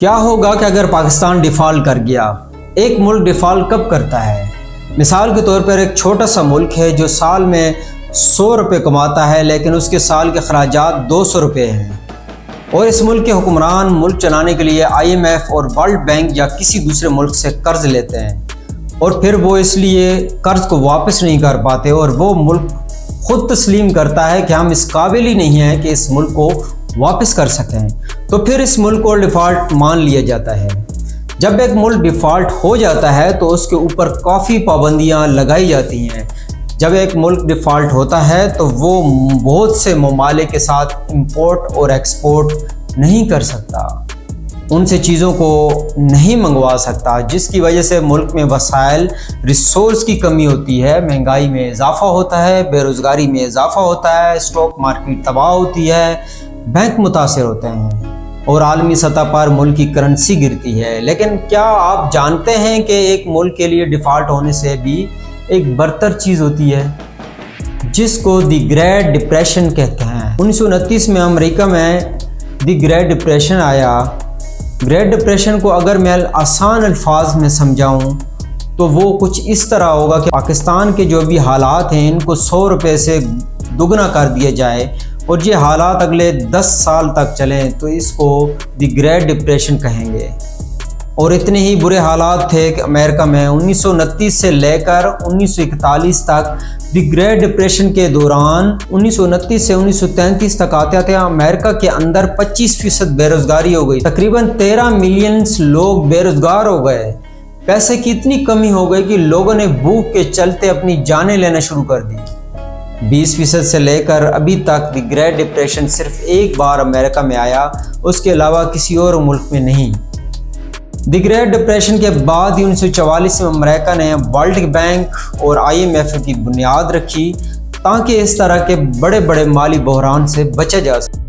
क्या होगा कि अगर पाकिस्तान डिफ़ॉल्ट कर गया? एक मुल्क डिफ़ॉल्ट कब करता है? मिसाल के तौर पर एक छोटा सा मुल्क है जो साल में 100 रुपये कमाता है, लेकिन उसके साल के खराजात 200 रुपये हैं और इस मुल्क के हुक्मरान मुल्क चलाने के लिए IMF और वर्ल्ड बैंक या किसी दूसरे मुल्क से कर्ज लेते हैं और फिर वो इसलिए कर्ज को वापस नहीं कर पाते और वो मुल्क खुद तस्लीम करता है कि हम इस काबिल ही नहीं हैं कि इस मुल्क को वापस कर सकें, तो फिर इस मुल्क को डिफ़ॉल्ट मान लिया जाता है। जब एक मुल्क डिफ़ॉल्ट हो जाता है तो उसके ऊपर काफ़ी पाबंदियां लगाई जाती हैं। जब एक मुल्क डिफ़ॉल्ट होता है तो वो बहुत से ममालिक के साथ इंपोर्ट और एक्सपोर्ट नहीं कर सकता, उनसे चीज़ों को नहीं मंगवा सकता, जिसकी वजह से मुल्क में वसाइल रिसोर्स की कमी होती है, महंगाई में इजाफा होता है, बेरोज़गारी में इजाफा होता है, स्टॉक मार्केट तबाह होती है, बैंक मुतासिर होते हैं और आलमी सतह पर मुल्क की करेंसी गिरती है। लेकिन क्या आप जानते हैं कि एक मुल्क के लिए डिफ़ॉल्ट होने से भी एक बदतर चीज़ होती है जिसको द ग्रेट डिप्रेशन कहते हैं। 1929 में अमेरिका में द ग्रेट डिप्रेशन आया। ग्रेट डिप्रेशन को अगर मैं आसान अल्फाज में समझाऊं तो वो कुछ इस तरह होगा कि पाकिस्तान के जो भी हालात हैं इनको 100 रुपये से दुगना कर दिया जाए और ये हालात अगले 10 साल तक चलें तो इसको द ग्रेट डिप्रेशन कहेंगे। और इतने ही बुरे हालात थे कि अमेरिका में 1929 से लेकर 1941 तक द ग्रेट डिप्रेशन के दौरान 1929 से 1933 तक आते आते अमेरिका के अंदर 25% बेरोजगारी हो गई। तकरीबन 13 मिलियन लोग बेरोजगार हो गए। पैसे की इतनी कमी हो गई कि लोगों ने भूख के चलते अपनी जानें लेना शुरू कर दी। 20% से लेकर अभी तक द ग्रेट डिप्रेशन सिर्फ एक बार अमेरिका में आया, उसके अलावा किसी और मुल्क में नहीं। द ग्रेट डिप्रेशन के बाद ही 1944 में अमेरिका ने वर्ल्ड बैंक और IMF की बुनियाद रखी ताकि इस तरह के बड़े बड़े माली बहरान से बचा जा सके।